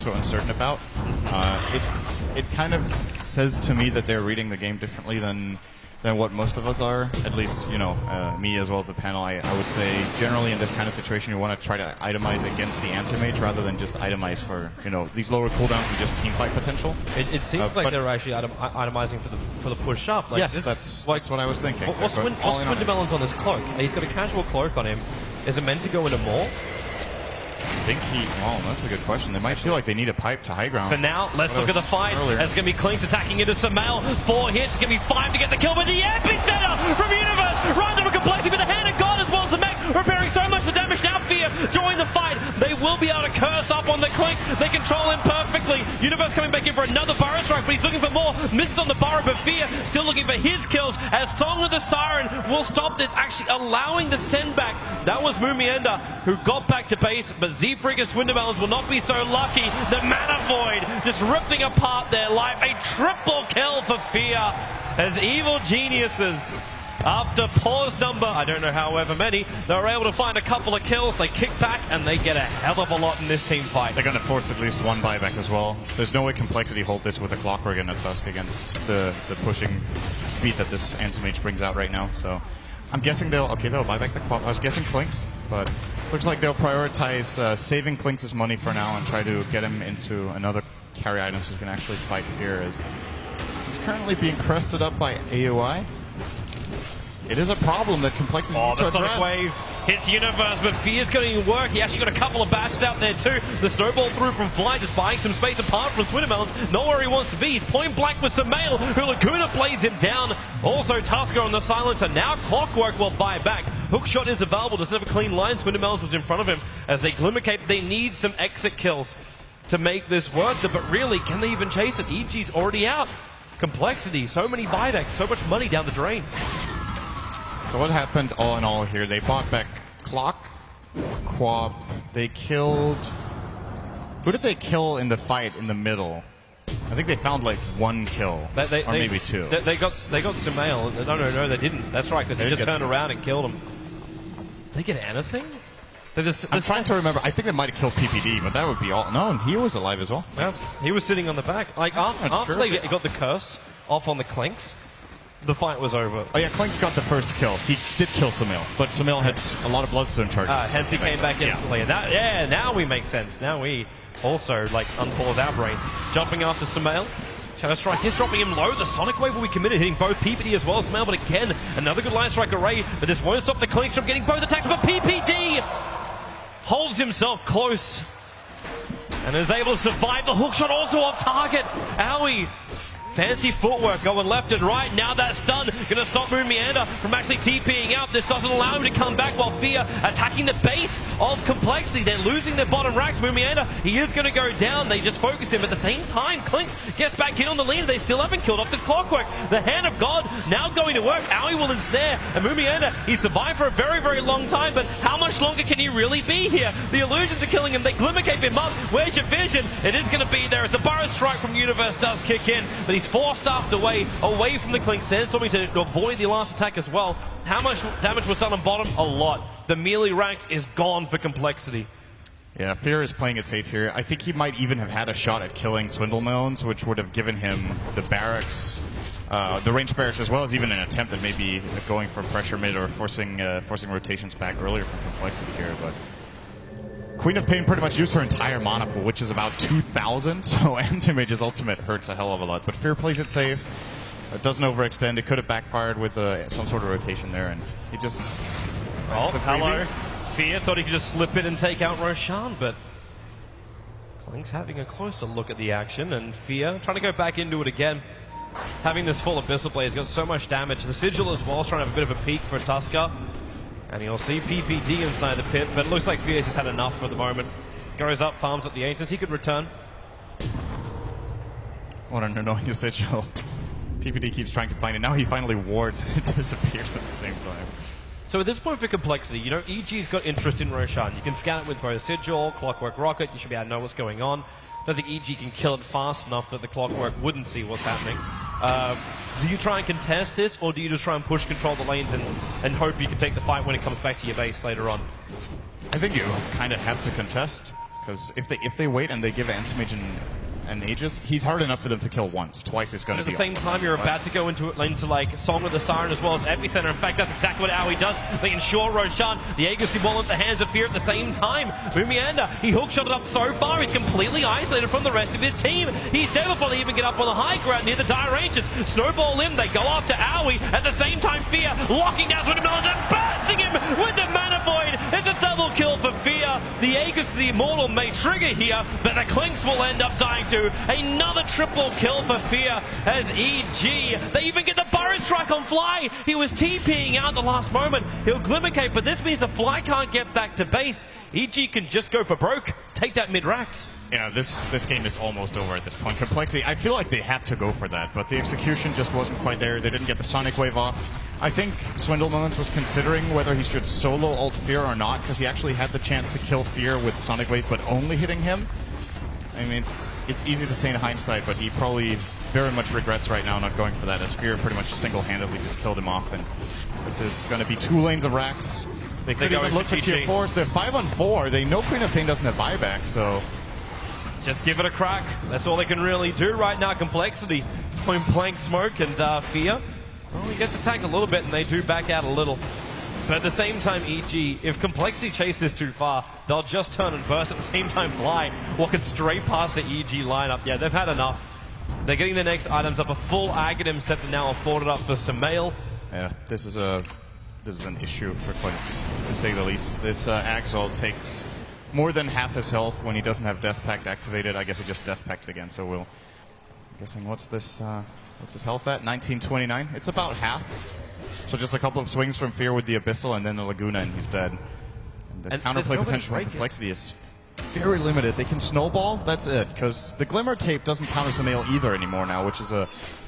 so uncertain about. It kind of says to me that they're reading the game differently than what most of us are. At least, you know, me as well as the panel. I would say generally in this kind of situation, you want to try to itemize against the anti-mage rather than just itemize for, you know, these lower cooldowns and just team fight potential. It seems like they're actually itemizing for the push up. Like yes, that's what I was thinking. Swindelmelon's on this cloak. He's got a casual cloak on him. Is it meant to go into more? I think well, that's a good question. They might feel like they need a pipe to high ground. But now, let's look at the fight. There's going to be Clinks attacking into Sumail. 4 hits, going to be 5 to get the kill. But the epicenter from Universe runs over Complexity with the hand of God as well as the mech, repairing so much the damage. Now Fear join the fight. They will be able to curse up on the Clinks. They control him perfectly. Universe coming back in for another burrow strike, but he's looking for more. Misses on the burrow, but Fear still looking for his kills as Song of the Siren will stop this, actually allowing the send back. That was Mumienda who got back to base, but Z-Frig and Swindelmelons will not be so lucky. The Mana Void just ripping apart their life. A triple kill for Fear as evil geniuses. After pause number, I don't know however many, they were able to find a couple of kills. They kick back and they get a hell of a lot in this team fight. They're going to force at least one buyback as well. There's no way Complexity hold this with a Clockwork and a Tusk against the pushing speed that this anti-mage brings out right now. So I'm guessing they'll buy back the Quap. I was guessing Clinks, but looks like they'll prioritize saving Clinks' money for now and try to get him into another carry item so he can actually fight Fear. As he's currently being crested up by AOI. It is a problem that Complexity needs to address. Sonic Wave hits Universe, but Fear's going to work. He actually got a couple of bashes out there too. The snowball through from Fly, just buying some space apart from Swindelmelons. Not where he wants to be. He's point blank with Sumail, who Laguna blades him down. Also Tusker on the silencer. Now Clockwork will buy back. Hookshot is available. Doesn't have a clean line. Swindelmelons was in front of him as they Glimmercape. They need some exit kills to make this work. But really, can they even chase it? EG's already out. Complexity, so many buybacks, so much money down the drain. So what happened all in all here? They bought back Clock, Quab, they killed... Who did they kill in the fight in the middle? I think they found like one kill, or maybe two. They got Sumail. No, they didn't. That's right, because they just turned around and killed him. Did they get anything? I'm trying to remember. I think they might have killed PPD, but that would be all. No, he was alive as well. Yeah, he was sitting on the back. Like after they got the curse off on the Clinks, the fight was over. Oh yeah, Clinks got the first kill. He did kill Sumail, but Sumail had a lot of Bloodstone charges. Hence he came back instantly. Yeah. Now we make sense. Now we also like unpause our brains. Jumping after Sumail. Shadow Strike is dropping him low. The Sonic Wave will be committed, hitting both PPD as well as Sumail, but again, another good line strike array, but this won't stop the Clinks from getting both attacks, but PPD holds himself close and is able to survive. The hookshot also off target. Owie. Fancy footwork going left and right. Now that stun going to stop Mumienda from actually TPing out. This doesn't allow him to come back while Fear attacking the base of Complexity. They're losing their bottom racks. Mumienda, he is going to go down. They just focus him. At the same time, Clinks gets back in on the lead. They still haven't killed off this Clockwork. The Hand of God now going to work. Owie will ensnare. And Mumienda, he survived for a very, very long time, but how much longer can he really be here? The illusions are killing him. They Glimmercape him up. Where's your vision? It is going to be there as the Burrow Strike from Universe does kick in, but he's force-staffed away from the Clinks. Sandstorming to avoid the last attack as well. How much damage was done on bottom? A lot. The melee ranked is gone for Complexity. Yeah, Fear is playing it safe here. I think he might even have had a shot at killing Swindelmelons, which would have given him the barracks, the ranged barracks, as well as even an attempt at maybe going for pressure mid or forcing rotations back earlier from Complexity here. But Queen of Pain pretty much used her entire mana pool, which is about 2,000, so Anti-Mage's ultimate hurts a hell of a lot. But Fear plays it safe. It doesn't overextend. It could have backfired with some sort of rotation there, and he just... Oh, hello. Fear thought he could just slip it and take out Roshan, but Clinks having a closer look at the action, and Fear trying to go back into it again. Having this full Abyssal Blade has got so much damage. The Sigil as well is trying to have a bit of a peek for Tusker. And you'll see PPD inside the pit, but it looks like Fear's just had enough for the moment. Goes up, farms at the Ancients. He could return. What an annoying Sigil. PPD keeps trying to find it. Now he finally wards and it disappears at the same time. So at this point for Complexity, you know, EG's got interest in Roshan. You can scan it with both Sigil, Clockwork Rocket. You should be able to know what's going on. I don't think EG can kill it fast enough that the Clockwork wouldn't see what's happening. Do you try and contest this, or do you just try and push control the lanes and hope you can take the fight when it comes back to your base later on? I think you kind of have to contest, because if they wait and they give Anti-Mage and Aegis, he's hard enough for them to kill once. Twice it's going to be. At the same time, you're about to go into like Song of the Siren as well as Epicenter. In fact, that's exactly what Aoi does. They ensure Roshan, the Aegis ball into the hands of Fear at the same time. Boomiander, he hookshot it up so far, he's completely isolated from the rest of his team. He's never before they even get up on the high ground near the Dire Ancients. Snowball in, they go after Aoi. At the same time, Fear locking down Swindelmelons and bursting him with the Mana Void. It's a double kill for Fear. The Aegis, the Immortal, may trigger here, but the Clinks will end up dying too. Another triple kill for Fear as EG. They even get the Burrow Strike on Fly. He was TPing out at the last moment. He'll Glimmercape, but this means the Fly can't get back to base. EG can just go for broke, take that mid-racks. Yeah, this game is almost over at this point. Complexity, I feel like they had to go for that, but the execution just wasn't quite there. They didn't get the Sonic Wave off. I think Swindlemelons was considering whether he should solo ult Fear or not, because he actually had the chance to kill Fear with Sonic Wave, but only hitting him. I mean, it's easy to say in hindsight, but he probably very much regrets right now not going for that, as Fear pretty much single-handedly just killed him off, and this is going to be 2 lanes of racks. They could even look for tier 4s. They're 5-on-4. They know Queen of Pain doesn't have buyback, so... Just give it a crack. That's all they can really do right now. Complexity, point blank smoke, and Fear. Well, he gets attacked a little bit, and they do back out a little. But at the same time, EG, if Complexity chase this too far, they'll just turn and burst. At the same time, Fly walking straight past the EG lineup. Yeah, they've had enough. They're getting the next items up. A full Aghanim set to now afforded up for Sumail. Yeah, this is an issue for Clinks, to say the least. This Axol takes more than half his health when he doesn't have Death Pact activated. I guess he just Death Pact again, so we'll... I'm guessing, what's his health at? 1929? It's about half. So just a couple of swings from Fear with the Abyssal and then the Laguna and he's dead. And the counterplay potential for Complexity is very limited. They can snowball, that's it. Because the Glimmer Cape doesn't counter Sumail either anymore now, which is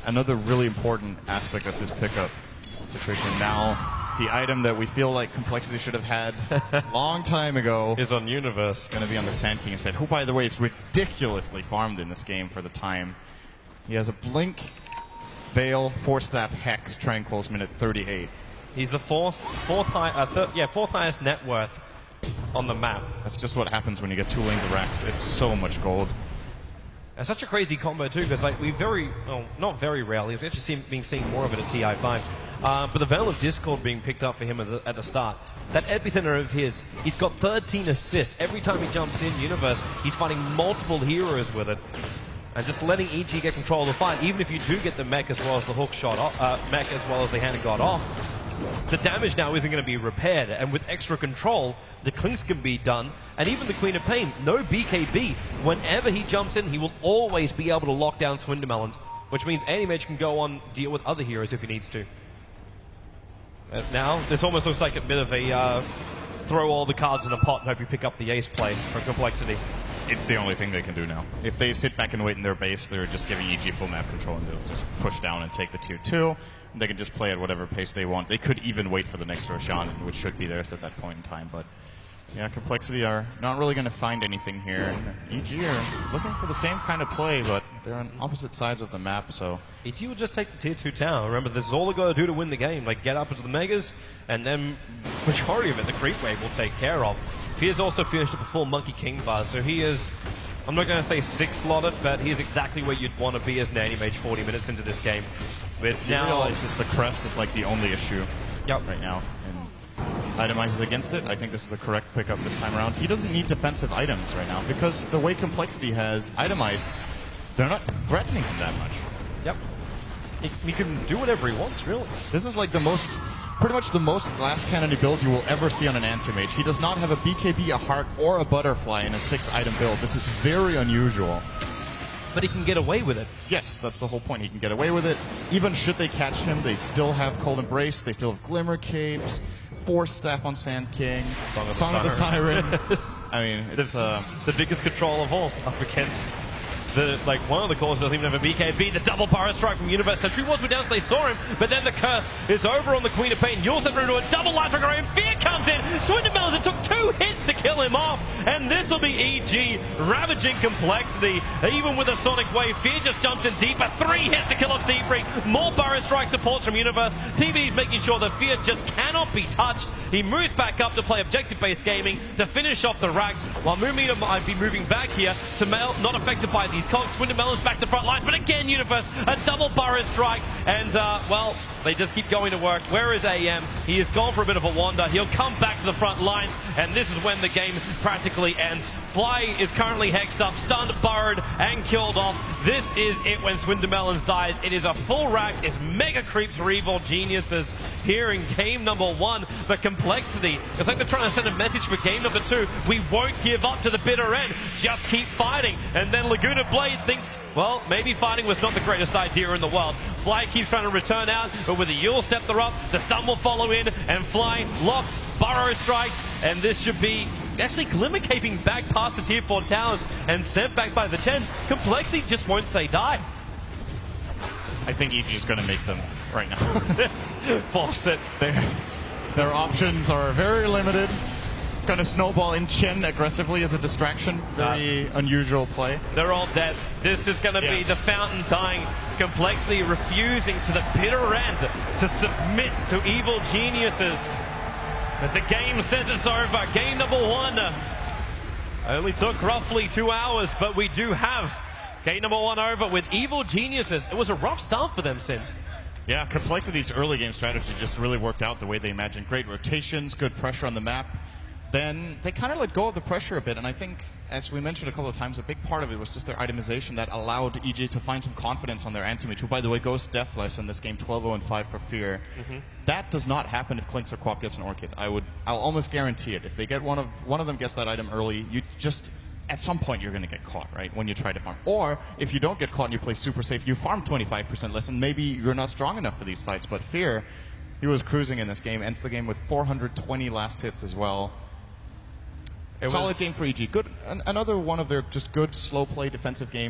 another really important aspect of this pickup situation. Now, the item that we feel like Complexity should have had a long time ago is on Universe. Going to be on the Sand King instead, who, by the way, is ridiculously farmed in this game for the time. He has a Blink, Veil, Force Staff, Hex, Tranquils, minute 38. He's the fourth highest net worth on the map. That's just what happens when you get 2 lanes of racks. It's so much gold. It's such a crazy combo too, because like not very rarely, we've actually been seeing more of it at TI5. But the Veil of Discord being picked up for him at the start. That epicenter of his, he's got 13 assists. Every time he jumps in Universe, he's fighting multiple heroes with it. And just letting EG get control of the fight, even if you do get the mech as well as the hook shot, mech as well as the hand got off, the damage now isn't going to be repaired. And with extra control, the clinks can be done. And even the Queen of Pain, no BKB. Whenever he jumps in, he will always be able to lock down Swindelmelons, which means Anti-Mage can go on, deal with other heroes if he needs to. As now, this almost looks like a bit of a throw all the cards in a pot and hope you pick up the ace play for Complexity. It's the only thing they can do now. If they sit back and wait in their base, they're just giving EG full map control and they'll just push down and take the tier 2. They can just play at whatever pace they want. They could even wait for the next Roshan, which should be theirs at that point in time. But yeah, Complexity are not really going to find anything here. And EG are looking for the same kind of play, but they're on opposite sides of the map, so... EG will just take the tier 2 tower. Remember, this is all they've got to do to win the game. Like, get up into the Megas, and then majority of it, the creep wave will take care of. Fear's also finished up a full Monkey King bar, so he is... I'm not going to say 6-slotted, but he is exactly where you'd want to be as an Anti-Mage 40 minutes into this game. But now... He realizes the crest is like the only issue right now. And itemizes against it. I think this is the correct pickup this time around. He doesn't need defensive items right now, because the way Complexity has itemized, they're not threatening him that much. Yep. He can do whatever he wants, really. This is like pretty much the most glass cannon build you will ever see on an Anti-Mage. He does not have a BKB, a heart, or a butterfly in a 6-item build. This is very unusual. But he can get away with it. Yes, that's the whole point. He can get away with it. Even should they catch him, they still have Cold Embrace, they still have Glimmer Capes, Force Staff on Sand King, Song of the Siren. I mean, it's the biggest control of all up against one of the calls doesn't even have a BKB. The double power strike from Universe Sentry was down, so they saw him, but then the curse is over on the Queen of Pain. You'll send through to a double light trigger, and Fear comes in. Swindlemelons, it took 2 hits to kill him off, and this will be EG ravaging Complexity. Even with a Sonic Wave, Fear just jumps in deeper. 3 hits to kill off Seafreak. More Burrow Strike supports from Universe. PBD's making sure that Fear just cannot be touched. He moves back up to play objective-based gaming to finish off the racks, while Moomina might be moving back here. Sumail not affected by these cogs. Swindlemelons back to front lines, but again, Universe, a double Burrow Strike, and well, they just keep going to work. Where is AM? He has gone for a bit of a wander. He'll come back to the front lines, and this is when the game practically ends. Fly is currently hexed up, stunned, burrowed, and killed off. This is it when Swindlemelons dies. It is a full rack. It's mega creeps for Evil Geniuses here in game number 1. The Complexity, it's like they're trying to send a message for game number 2. We won't give up to the bitter end. Just keep fighting. And then Laguna Blade thinks, well, maybe fighting was not the greatest idea in the world. Fly keeps trying to return out, but with the Yule Scepter up, the stun will follow in, and Fly locks, Burrow strikes, and this should be actually Glimmercaping back past the tier 4 towers and sent back by the 10. Complexity just won't say die. I think EG is going to make them right now. Force it. Their options are very limited. Going to snowball in Chen aggressively as a distraction. Very unusual play. They're all dead. This is going to be the fountain dying. Complexity refusing to the bitter end to submit to Evil Geniuses. But the game says it's over. Game number 1 only took roughly 2 hours, but we do have game number 1 over with Evil Geniuses. It was a rough start for them, Sin. Yeah, Complexity's early game strategy just really worked out the way they imagined. Great rotations, good pressure on the map. Then they kind of let go of the pressure a bit, and I think, as we mentioned a couple of times, a big part of it was just their itemization that allowed EG to find some confidence on their anti-mage, who, by the way, goes deathless in this game, 12-0-5 for Fear. That does not happen if Klinks or Quap gets an Orchid. I'll almost guarantee it. If they get one of them gets that item early, you just, at some point, you're going to get caught, right, when you try to farm. Or, if you don't get caught and you play super safe, you farm 25% less, and maybe you're not strong enough for these fights. But Fear, he was cruising in this game, ends the game with 420 last hits as well. Solid game for EG. Good, another one of their just good slow play defensive games.